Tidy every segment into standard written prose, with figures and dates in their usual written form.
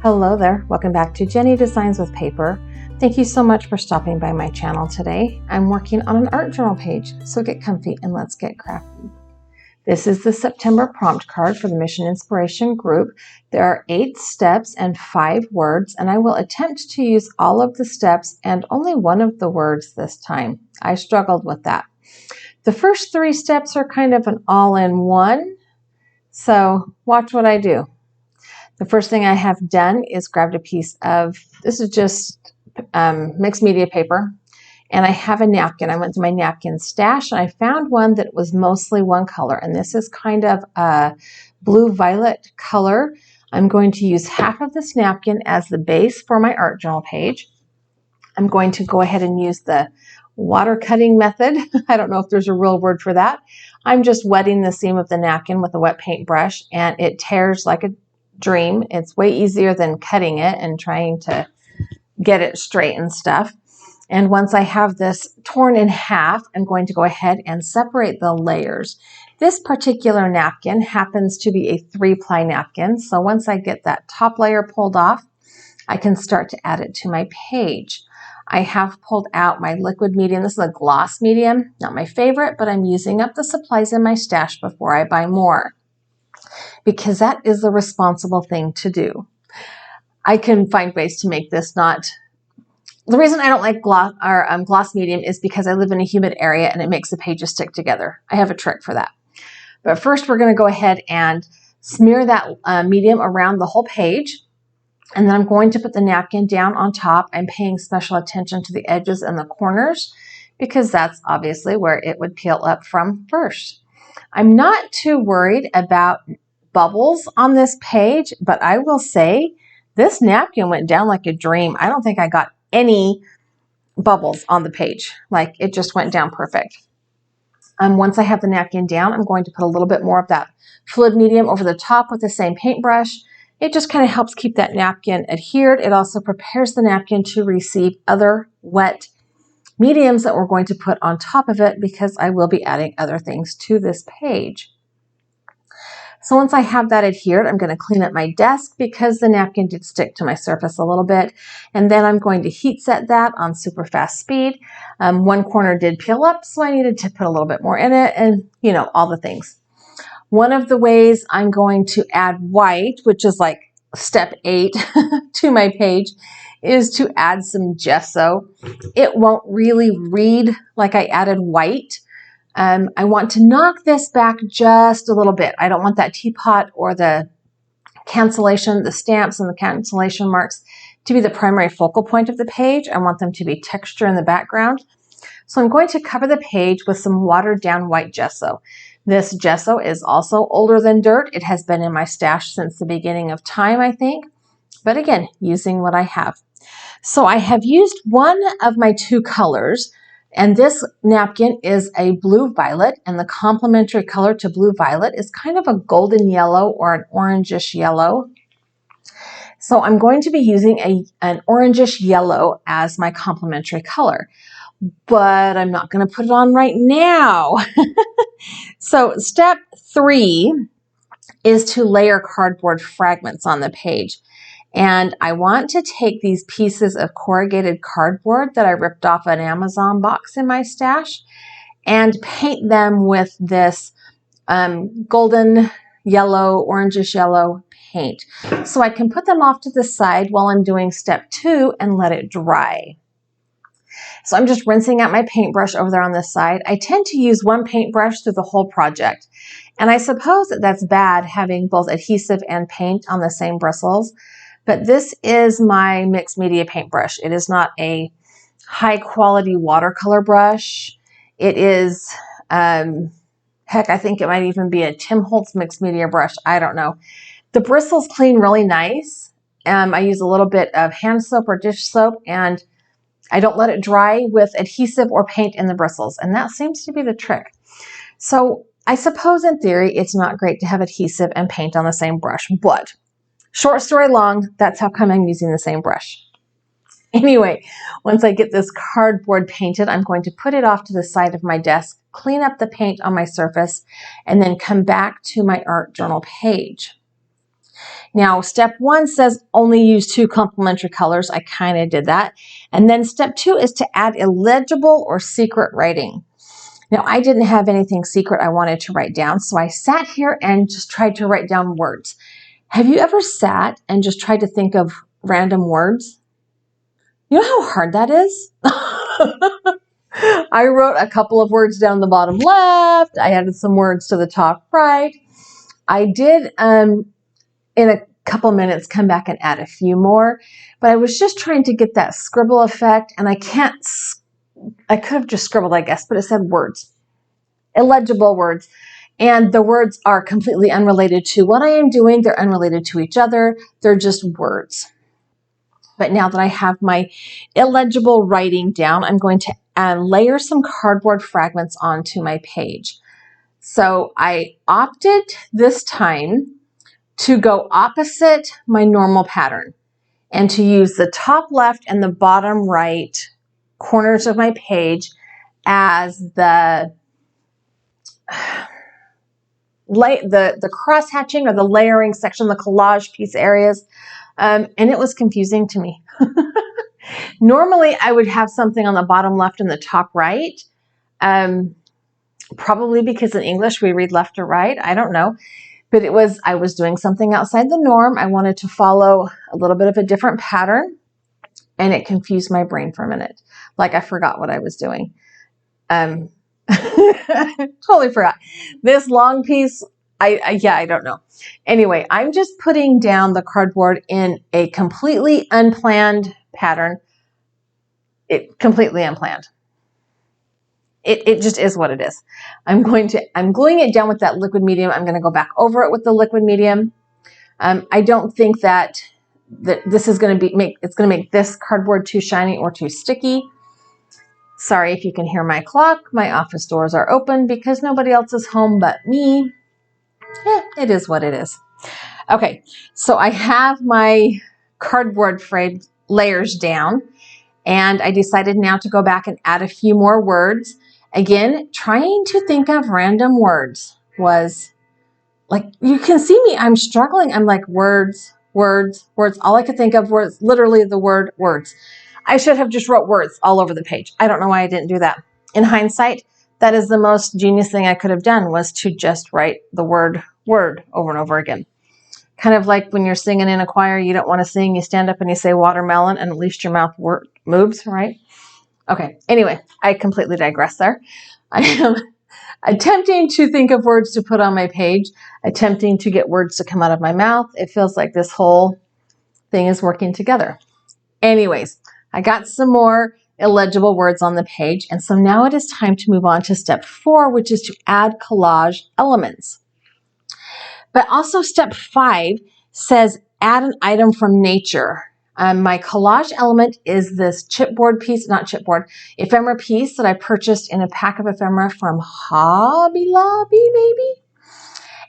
Hello there, welcome back to Jennie Designs with Paper. Thank you so much for stopping by my channel today. I'm working on an art journal page, so get comfy and let's get crafty. This is the September prompt card for the Mission Inspiration group. There are 8 steps and 5 words, and I will attempt to use all of the steps and only one of the words this time. I struggled with that. The first 3 steps are kind of an all-in-one, so watch what I do. The first thing I have done is grabbed a piece of, this is just mixed media paper, and I have a napkin. I went to my napkin stash and I found one that was mostly one color, and this is kind of a blue-violet color. I'm going to use half of this napkin as the base for my art journal page. I'm going to go ahead and use the water cutting method. I don't know if there's a real word for that. I'm just wetting the seam of the napkin with a wet paint brush, and it tears like a dream. It's way easier than cutting it and trying to get it straight and stuff. And once I have this torn in half, I'm going to go ahead and separate the layers. This particular napkin happens to be a 3-ply napkin, so once I get that top layer pulled off, I can start to add it to my page. I have pulled out my liquid medium. This is a gloss medium, not my favorite, but I'm using up the supplies in my stash before I buy more, because that is the responsible thing to do. I can find ways to make this not... The reason I don't like gloss medium is because I live in a humid area and it makes the pages stick together. I have a trick for that. But first we're going to go ahead and smear that medium around the whole page. And then I'm going to put the napkin down on top. I'm paying special attention to the edges and the corners because that's obviously where it would peel up from first. I'm not too worried about bubbles on this page, but I will say this napkin went down like a dream. I don't think I got any bubbles on the page. Like, it just went down perfect. Once I have the napkin down, I'm going to put a little bit more of that fluid medium over the top with the same paintbrush. It just kind of helps keep that napkin adhered. It also prepares the napkin to receive other wet mediums that we're going to put on top of it, because I will be adding other things to this page. So once I have that adhered, I'm going to clean up my desk because the napkin did stick to my surface a little bit. And then I'm going to heat set that on super fast speed. One corner did peel up, so I needed to put a little bit more in it, and you know, all the things. One of the ways I'm going to add white, which is like step 8 to my page, is to add some gesso. It won't really read like I added white. I want to knock this back just a little bit. I don't want that teapot or the cancellation, the stamps and the cancellation marks to be the primary focal point of the page. I want them to be texture in the background. So I'm going to cover the page with some watered down white gesso. This gesso is also older than dirt. It has been in my stash since the beginning of time, I think. But again, using what I have. So I have used one of my 2 colors. And this napkin is a blue-violet, and the complementary color to blue-violet is kind of a golden yellow or an orangish yellow. So I'm going to be using an orangish yellow as my complementary color, but I'm not going to put it on right now. So step 3 is to layer cardboard fragments on the page. And I want to take these pieces of corrugated cardboard that I ripped off an Amazon box in my stash and paint them with this golden yellow, orangish yellow paint. So I can put them off to the side while I'm doing step 2 and let it dry. So I'm just rinsing out my paintbrush over there on this side. I tend to use one paintbrush through the whole project. And I suppose that that's bad, having both adhesive and paint on the same bristles. But this is my mixed media paintbrush. It is not a high quality watercolor brush. It is, heck, I think it might even be a Tim Holtz mixed media brush. I don't know. The bristles clean really nice. I use a little bit of hand soap or dish soap, and I don't let it dry with adhesive or paint in the bristles. And that seems to be the trick. So I suppose in theory, it's not great to have adhesive and paint on the same brush, but short story long, that's how come I'm using the same brush. Anyway, once I get this cardboard painted, I'm going to put it off to the side of my desk, clean up the paint on my surface, and then come back to my art journal page. Now, step 1 says only use 2 complementary colors. I kind of did that. And then step 2 is to add illegible or secret writing. Now, I didn't have anything secret I wanted to write down, so I sat here and just tried to write down words. Have you ever sat and just tried to think of random words? You know how hard that is? I wrote a couple of words down the bottom left. I added some words to the top right. I did, in a couple minutes, come back and add a few more, but I was just trying to get that scribble effect, and I could have just scribbled, I guess, but it said words, illegible words. And the words are completely unrelated to what I am doing. They're unrelated to each other. They're just words. But now that I have my illegible writing down, I'm going to layer some cardboard fragments onto my page. So I opted this time to go opposite my normal pattern and to use the top left and the bottom right corners of my page as the cross hatching or the layering section, the collage piece areas. And it was confusing to me. Normally, I would have something on the bottom left and the top right. Probably because in English we read left or right. I don't know. But I was doing something outside the norm. I wanted to follow a little bit of a different pattern. And it confused my brain for a minute. Like I forgot what I was doing. Totally forgot. This long piece, I don't know. Anyway, I'm just putting down the cardboard in a completely unplanned pattern. Completely unplanned. It just is what it is. I'm gluing it down with that liquid medium. I'm going to go back over it with the liquid medium. I don't think that this is going to make this cardboard too shiny or too sticky. Sorry if you can hear my clock. My office doors are open because nobody else is home but me. It is what it is. Okay, so I have my cardboard frame layers down, and I decided now to go back and add a few more words. Again, trying to think of random words was like, you can see me, I'm struggling. I'm like, words. All I could think of was literally the word words. I should have just wrote words all over the page. I don't know why I didn't do that. In hindsight, that is the most genius thing I could have done, was to just write the word over and over again. Kind of like when you're singing in a choir, you don't want to sing, you stand up and you say watermelon, and at least your mouth moves, right? Okay, anyway, I completely digress there. I am attempting to think of words to put on my page, attempting to get words to come out of my mouth. It feels like this whole thing is working together. Anyways, I got some more illegible words on the page, and so now it is time to move on to step 4, which is to add collage elements. But also step 5 says add an item from nature. My collage element is this ephemera piece that I purchased in a pack of ephemera from Hobby Lobby, maybe?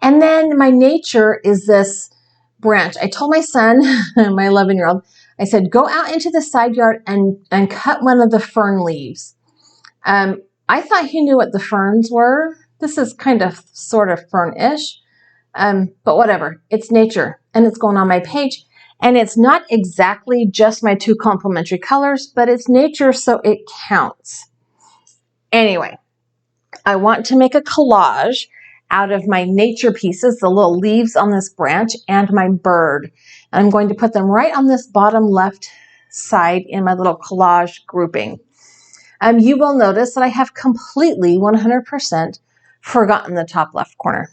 And then my nature is this branch. I told my son, my 11-year-old, I said, go out into the side yard and cut one of the fern leaves. I thought he knew what the ferns were. This is kind of sort of fern-ish, but whatever. It's nature, and it's going on my page. And it's not exactly just my 2 complementary colors, but it's nature, so it counts. Anyway, I want to make a collage out of my nature pieces, the little leaves on this branch, and my bird. And I'm going to put them right on this bottom left side in my little collage grouping. You will notice that I have completely 100% forgotten the top left corner.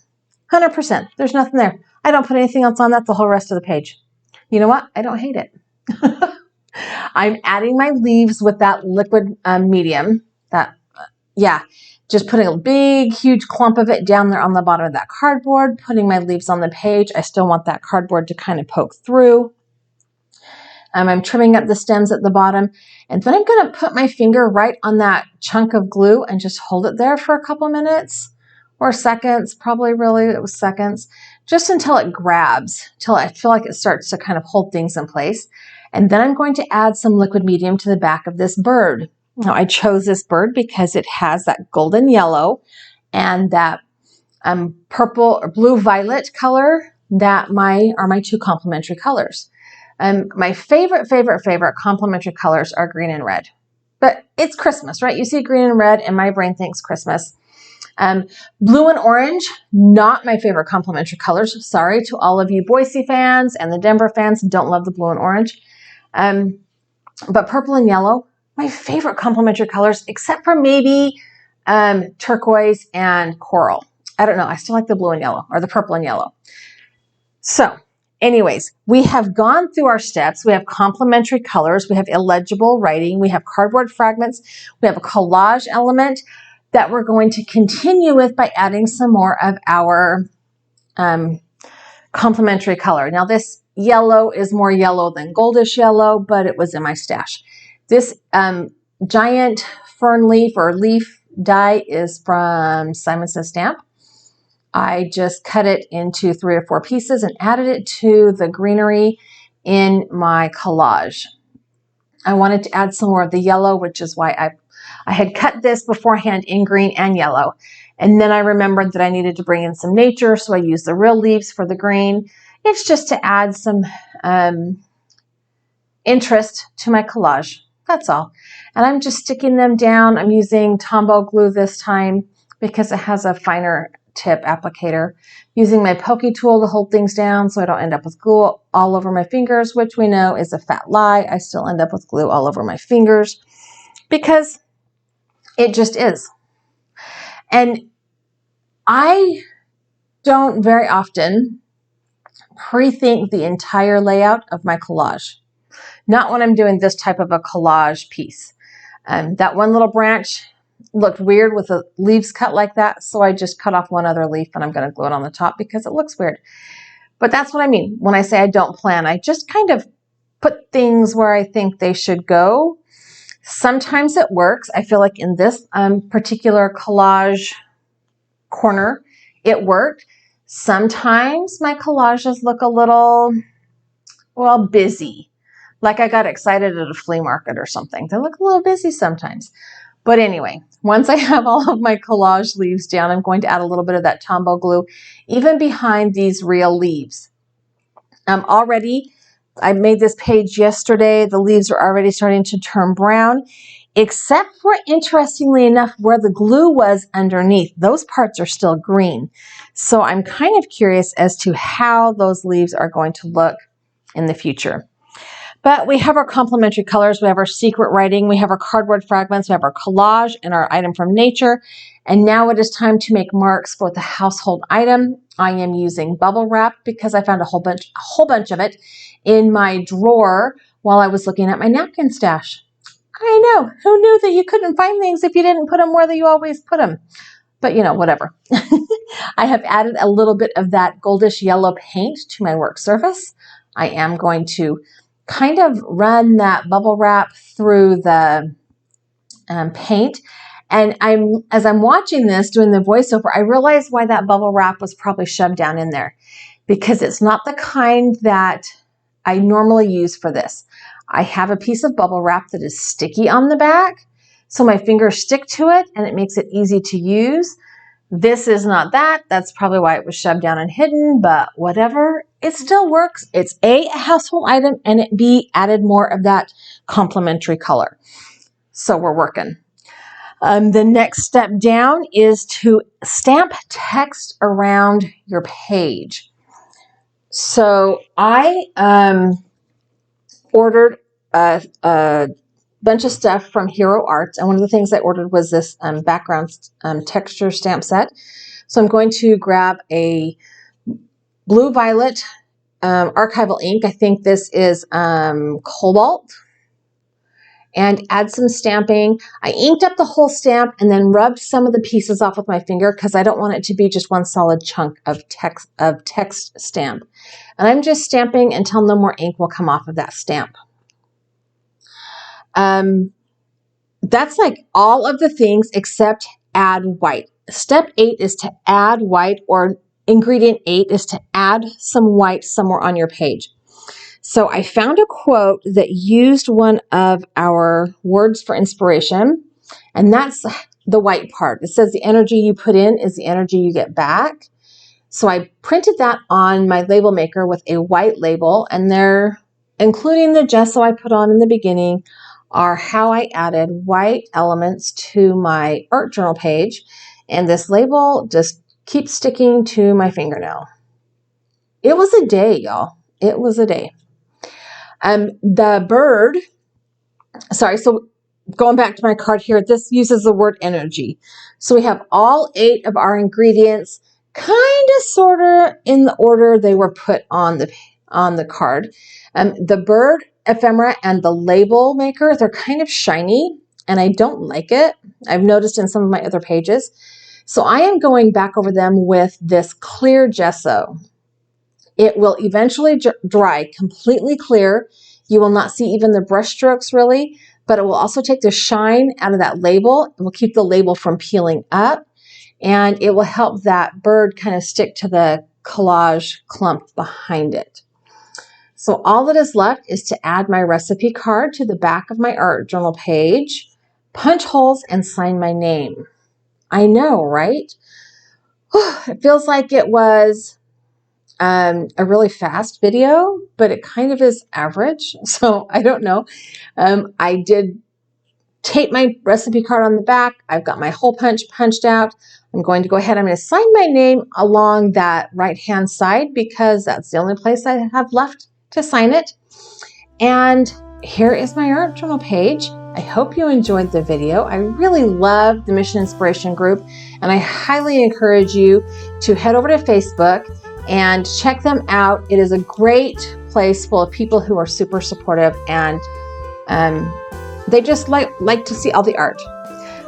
100%. There's nothing there. I don't put anything else on that the whole rest of the page. You know what? I don't hate it. I'm adding my leaves with that liquid medium. Just putting a big, huge clump of it down there on the bottom of that cardboard, putting my leaves on the page. I still want that cardboard to kind of poke through. I'm trimming up the stems at the bottom, and then I'm going to put my finger right on that chunk of glue and just hold it there for a couple minutes or seconds, probably really it was seconds, just until it grabs, till I feel like it starts to kind of hold things in place. And then I'm going to add some liquid medium to the back of this bird. Now, I chose this bird because it has that golden yellow and that purple or blue violet color that are my two complementary colors. My favorite complementary colors are green and red. But it's Christmas, right? You see green and red and my brain thinks Christmas. Blue and orange, not my favorite complementary colors. Sorry to all of you Boise fans and the Denver fans, don't love the blue and orange. But purple and yellow, my favorite complementary colors, except for maybe turquoise and coral. I don't know. I still like the blue and yellow, or the purple and yellow. So anyways, we have gone through our steps. We have complementary colors. We have illegible writing. We have cardboard fragments. We have a collage element that we're going to continue with by adding some more of our complementary color. Now this yellow is more yellow than goldish yellow, but it was in my stash. This giant fern leaf or leaf die is from Simon Says Stamp. I just cut it into 3 or 4 pieces and added it to the greenery in my collage. I wanted to add some more of the yellow, which is why I had cut this beforehand in green and yellow. And then I remembered that I needed to bring in some nature, so I used the real leaves for the green. It's just to add some interest to my collage. That's all. And I'm just sticking them down. I'm using Tombow glue this time because it has a finer tip applicator. Using my pokey tool to hold things down so I don't end up with glue all over my fingers, which we know is a fat lie. I still end up with glue all over my fingers because it just is. And I don't very often pre-think the entire layout of my collage. Not when I'm doing this type of a collage piece. That one little branch looked weird with the leaves cut like that, so I just cut off one other leaf and I'm going to glue it on the top because it looks weird. But that's what I mean when I say I don't plan. I just kind of put things where I think they should go. Sometimes it works. I feel like in this particular collage corner, it worked. Sometimes my collages look a little, well, busy. Like I got excited at a flea market or something. They look a little busy sometimes. But anyway, once I have all of my collage leaves down, I'm going to add a little bit of that Tombow glue, even behind these real leaves. Already, I made this page yesterday. The leaves are already starting to turn brown, except for, interestingly enough, where the glue was underneath. Those parts are still green. So I'm kind of curious as to how those leaves are going to look in the future. But we have our complementary colors, we have our secret writing, we have our cardboard fragments, we have our collage and our item from nature. And now it is time to make marks for the household item. I am using bubble wrap because I found a whole bunch of it in my drawer while I was looking at my napkin stash. I know, who knew that you couldn't find things if you didn't put them where you always put them? But you know, whatever. I have added a little bit of that goldish yellow paint to my work surface. I am going to kind of run that bubble wrap through the paint. And as I'm watching this, doing the voiceover, I realized why that bubble wrap was probably shoved down in there, because it's not the kind that I normally use for this. I have a piece of bubble wrap that is sticky on the back, so my fingers stick to it and it makes it easy to use. This is not that. That's probably why it was shoved down and hidden, but whatever. It still works. It's A household item, and it B, added more of that complementary color. So we're working. The next step down is to stamp text around your page. So I ordered a bunch of stuff from Hero Arts, and one of the things I ordered was this background texture stamp set. So I'm going to grab a blue violet archival ink. I think this is cobalt, and add some stamping. I inked up the whole stamp and then rubbed some of the pieces off with my finger because I don't want it to be just one solid chunk of text stamp. And I'm just stamping until no more ink will come off of that stamp. That's like all of the things except add white. Step 8 is to add white, or ingredient 8 is to add some white somewhere on your page. So I found a quote that used one of our words for inspiration, and that's the white part. It says the energy you put in is the energy you get back. So I printed that on my label maker with a white label, and there, including the gesso I put on in the beginning, are how I added white elements to my art journal page. And this label just keeps sticking to my fingernail. It was a day, y'all. It was a day. The bird, so going back to my card here, this uses the word energy. So we have all 8 of our ingredients kind of sort of in the order they were put on the card. The bird, ephemera, and the label maker, they're kind of shiny, and I don't like it. I've noticed in some of my other pages. So I am going back over them with this clear gesso. It will eventually dry completely clear. You will not see even the brush strokes really, but it will also take the shine out of that label. It will keep the label from peeling up, and it will help that bird kind of stick to the collage clump behind it. So all that is left is to add my recipe card to the back of my art journal page, punch holes, and sign my name. I know, right? It feels like it was a really fast video, but it kind of is average. So I don't know. I did tape my recipe card on the back. I've got my hole punch punched out. I'm going to go ahead. I'm going to sign my name along that right-hand side because that's the only place I have left to sign it. And here is my art journal page. I hope you enjoyed the video. I really love the Mission Inspiration group, and I highly encourage you to head over to Facebook and check them out. It is a great place full of people who are super supportive, and they just like to see all the art.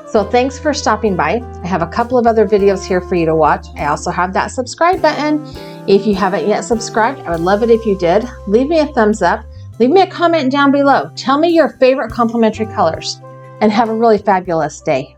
So thanks for stopping by. I have a couple of other videos here for you to watch. I also have that subscribe button. If you haven't yet subscribed, I would love it if you did. Leave me a thumbs up. Leave me a comment down below. Tell me your favorite complementary colors, and have a really fabulous day.